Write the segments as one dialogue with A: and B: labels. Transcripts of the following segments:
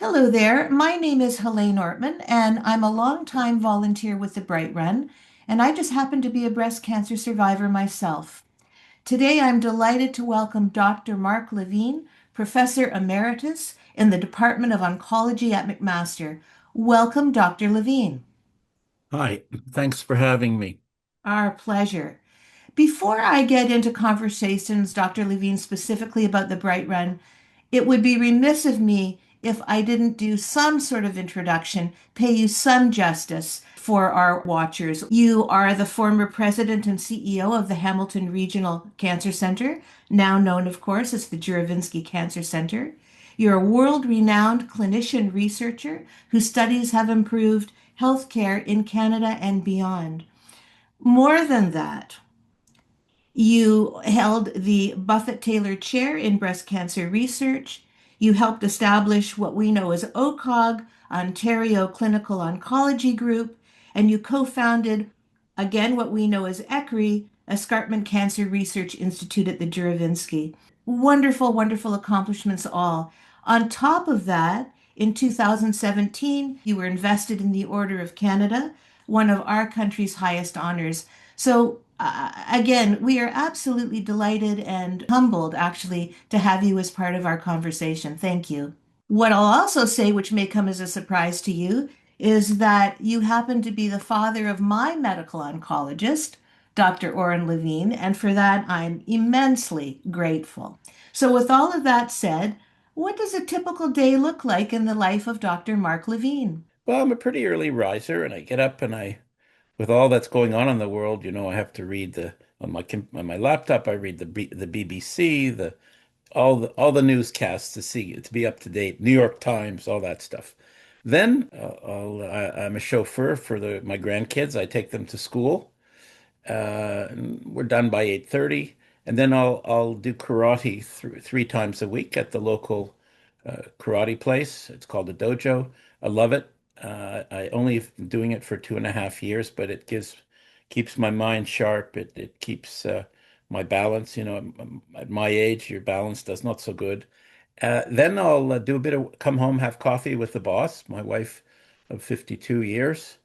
A: Hello there. My name is Helene Ortman, and I'm a longtime volunteer with the Bright Run, and I just happen to be a breast cancer survivor myself. Today, I'm delighted to welcome Dr. Mark Levine, Professor Emeritus in the Department of Oncology at McMaster. Welcome, Dr. Levine.
B: Hi, thanks for having me.
A: Our pleasure. Before I get into conversations, Dr. Levine, specifically about the Bright Run, it would be remiss of me if I didn't do some sort of introduction, pay you some justice for our watchers. You are the former president and CEO of the Hamilton Regional Cancer Centre, now known, of course, as the Juravinski Cancer Centre. You're a world-renowned clinician researcher whose studies have improved healthcare in Canada and beyond. More than that, you held the Buffett Taylor Chair in Breast Cancer Research. You helped establish what we know as OCOG, Ontario Clinical Oncology Group, and you co-founded, again, what we know as ECRI, Escarpment Cancer Research Institute at the Juravinski. Wonderful, wonderful accomplishments all. On top of that, in 2017, you were invested in the Order of Canada, one of our country's highest honors. So, again, we are absolutely delighted and humbled, actually, to have you as part of our conversation. Thank you. What I'll also say, which may come as a surprise to you, is that you happen to be the father of my medical oncologist, Dr. Oren Levine, and for that I'm immensely grateful. So, with all of that said, what does a typical day look like in the life of Dr. Mark Levine?
B: Well, I'm a pretty early riser, and I get up and with all that's going on in the world, I have to read on my laptop. I read the BBC, all the newscasts to be up to date, New York Times, all that stuff. Then I'm a chauffeur for my grandkids. I take them to school. And we're done by 8:30, and then I'll do karate three times a week at the local karate place. It's called a dojo. I love it. I only doing it for 2.5 years, but keeps my mind sharp. It keeps my balance. At my age, your balance does not so good. Then I'll do a bit of come home, have coffee with the boss, my wife of 52 years.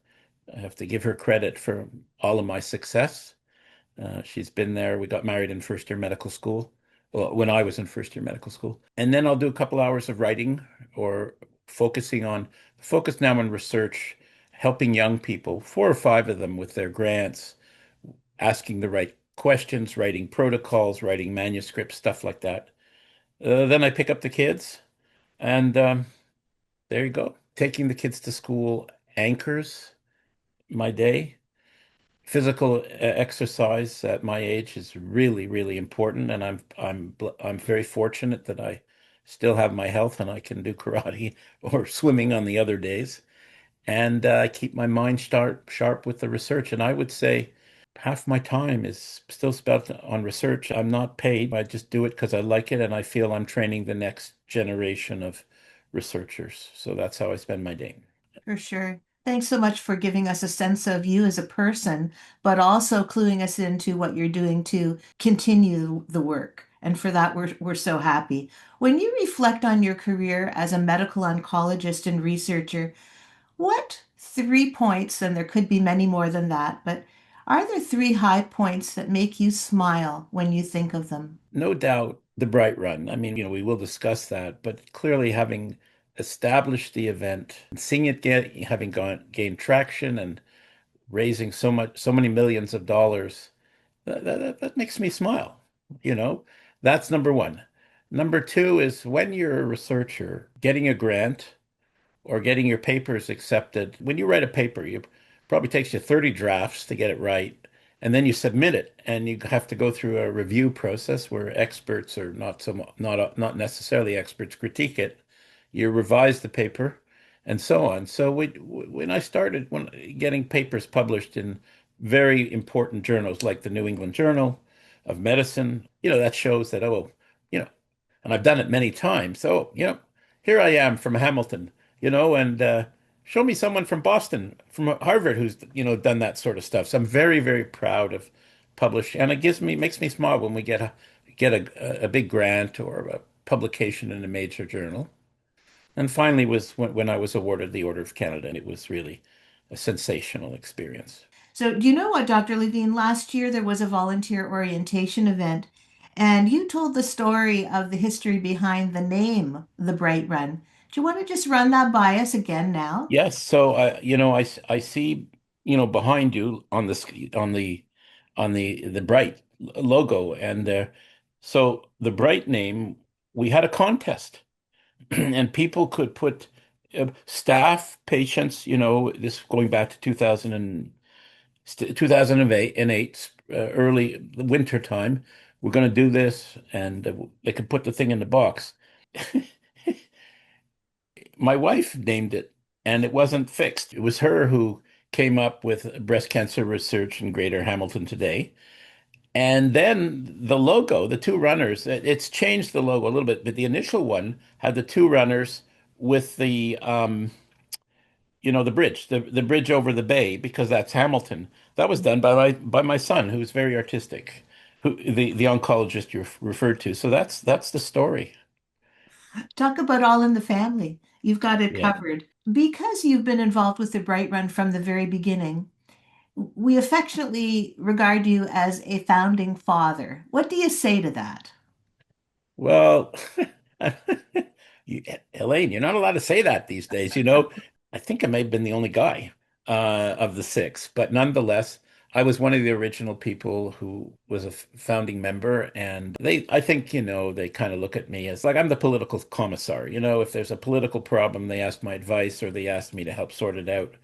B: I have to give her credit for all of my success. She's been there. We got married in first year medical school. Well, when I was in first year medical school. And then I'll do a couple hours of writing or focus now on research, helping young people, four or five of them with their grants, asking the right questions, writing protocols, writing manuscripts, stuff like that. Then I pick up the kids, and there you go. Taking the kids to school anchors my day. Physical exercise at my age is really, really important, and I'm very fortunate that I still have my health and I can do karate or swimming on the other days, and I keep my mind sharp with the research. And I would say half my time is still spent on research. I'm not paid. I just do it because I like it, and I feel I'm training the next generation of researchers. So that's how I spend my day.
A: For sure. Thanks so much for giving us a sense of you as a person, but also cluing us into what you're doing to continue the work. And for that, we're so happy. When you reflect on your career as a medical oncologist and researcher, what 3 points, and there could be many more than that, but are there three high points that make you smile when you think of them?
B: No doubt the Bright Run. I mean, we will discuss that, but clearly having established the event, seeing it having gained traction and raising so many millions of dollars, that makes me smile. You know, that's number one. Number two is when you're a researcher, getting a grant or getting your papers accepted. When you write a paper, you probably takes you 30 drafts to get it right, and then you submit it, and you have to go through a review process where experts or not necessarily experts critique it. You revise the paper, and so on. So when I started getting papers published in very important journals like the New England Journal of Medicine, that shows that, you know, and I've done it many times. So, here I am from Hamilton, and show me someone from Boston, from Harvard, who's, done that sort of stuff. So I'm very, very proud of publishing, and makes me smile when we get a big grant or a publication in a major journal. And finally was when I was awarded the Order of Canada, and it was really a sensational experience.
A: So, do you know what, Dr. Levine? Last year there was a volunteer orientation event, and you told the story of the history behind the name, the Bright Run. Do you want to just run that by us again now?
B: Yes, so I see behind you on the Bright logo, and so the Bright name, we had a contest, and people could put staff, patients, this going back to 2008 and eight, early winter time. We're going to do this, and they could put the thing in the box. My wife named it, and it wasn't fixed. It was her who came up with breast cancer research in Greater Hamilton today. And then the logo, the two runners, it's changed the logo a little bit, but the initial one had the two runners with the bridge, the bridge over the bay, because that's Hamilton. That was done by my son, who's very artistic, who the oncologist you referred to. So that's the story.
A: Talk about all in the family. You've got it
B: Yeah.
A: covered. Because you've been involved with the Bright Run from the very beginning, we affectionately regard you as a founding father. What do you say to that?
B: Well, Elaine, you're not allowed to say that these days. I think I may have been the only guy of the six, but nonetheless, I was one of the original people who was a founding member, and I think, they kind of look at me as like I'm the political commissar. If there's a political problem, they ask my advice or they ask me to help sort it out.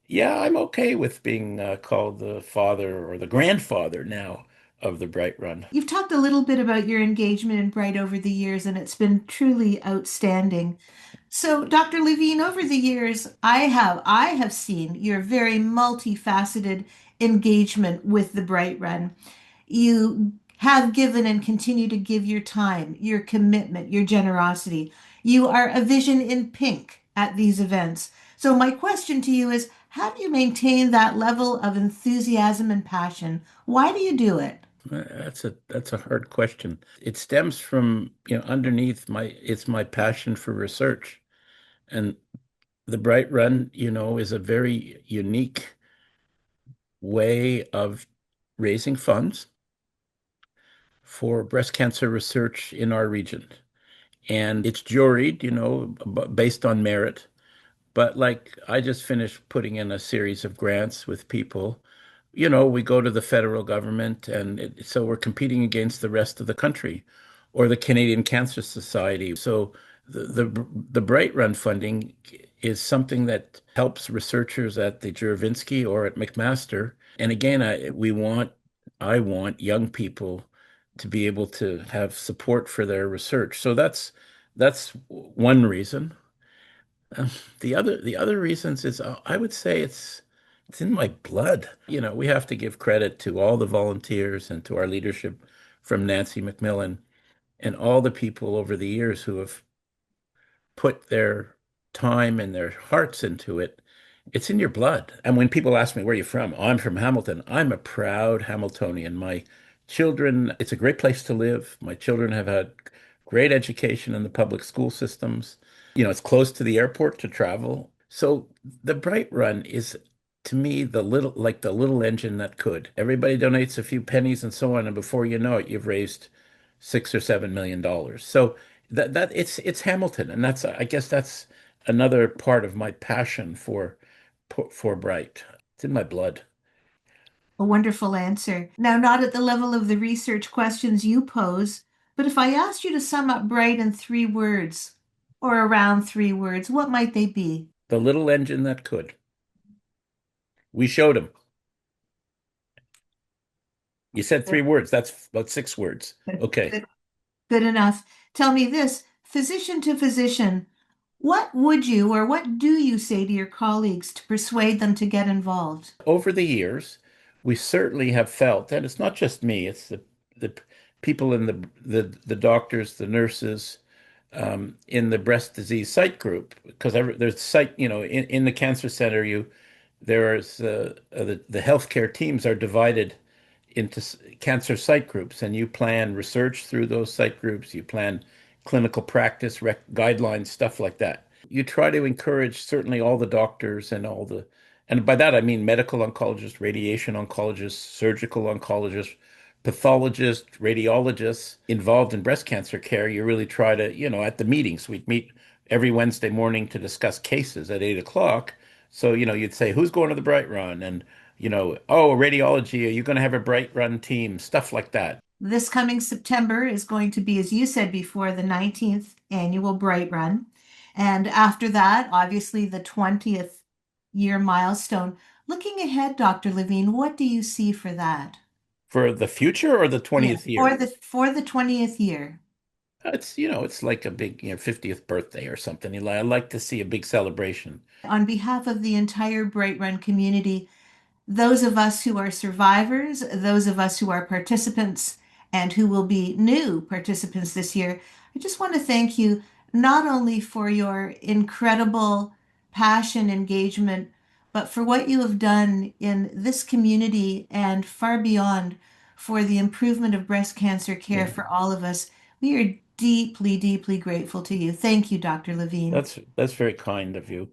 B: Yeah, I'm okay with being called the father or the grandfather now of the Bright Run.
A: You've talked a little bit about your engagement in Bright over the years, and it's been truly outstanding. So, Dr. Levine, over the years, I have seen your very multifaceted engagement with the Bright Run. You have given and continue to give your time, your commitment, your generosity. You are a vision in pink at these events. So, my question to you is, how do you maintain that level of enthusiasm and passion? Why do you do it?
B: That's a hard question. It stems from, underneath it's my passion for research. And the Bright Run, is a very unique way of raising funds for breast cancer research in our region. And it's juried, based on merit. But like I just finished putting in a series of grants with people. We go to the federal government, and so we're competing against the rest of the country or the Canadian Cancer Society. So the Bright Run funding is something that helps researchers at the Juravinski or at McMaster. And again, I want young people to be able to have support for their research. So that's one reason. Uh, the other reasons is I would say it's in my blood. We have to give credit to all the volunteers and to our leadership from Nancy McMillan and all the people over the years who have put their time and their hearts into it. It's in your blood. And when people ask me, where are you from? Oh, I'm from Hamilton. I'm a proud Hamiltonian. My children, it's a great place to live. My children have had great education in the public school systems. It's close to the airport to travel. So the Bright Run is, to me, the little engine that could. Everybody donates a few pennies and so on, and before you know it, you've raised $6 or $7 million. So that it's Hamilton, and I guess that's another part of my passion for Bright. It's in my blood.
A: A wonderful answer. Now, not at the level of the research questions you pose, but if I asked you to sum up Bright in 3 words or around 3 words, what might they be?
B: The little engine that could. We showed him. You said 3 words. That's about 6 words. Okay.
A: Good, good enough. Tell me this, physician to physician, what would you or what do you say to your colleagues to persuade them to get involved?
B: Over the years, we certainly have felt, and it's not just me, it's the people in the doctors, the nurses, in the breast disease site group, because there's site, in the cancer center, there's the healthcare teams are divided into cancer site groups, and you plan research through those site groups, you plan clinical practice guidelines, stuff like that. You try to encourage certainly all the doctors and and by that I mean medical oncologists, radiation oncologists, surgical oncologists, pathologists, radiologists involved in breast cancer care. You really try to, at the meetings, we'd meet every Wednesday morning to discuss cases at 8 o'clock. So, you'd say, who's going to the Bright Run? And, oh, radiology, are you going to have a Bright Run team? Stuff like that.
A: This coming September is going to be, as you said before, the 19th annual Bright Run. And after that, obviously, the 20th year milestone. Looking ahead, Dr. Levine, what do you see for that?
B: For the future or the
A: Yeah,
B: 20th year?
A: for the 20th year.
B: It's like a big, 50th birthday or something. I like to see a big celebration.
A: On behalf of the entire Bright Run community, those of us who are survivors, those of us who are participants, and who will be new participants this year, I just want to thank you not only for your incredible passion, engagement, but for what you have done in this community and far beyond for the improvement of breast cancer care
B: Yeah.
A: for all of us. We are deeply, deeply grateful to you. Thank you, Dr. Levine.
B: That's very kind of you.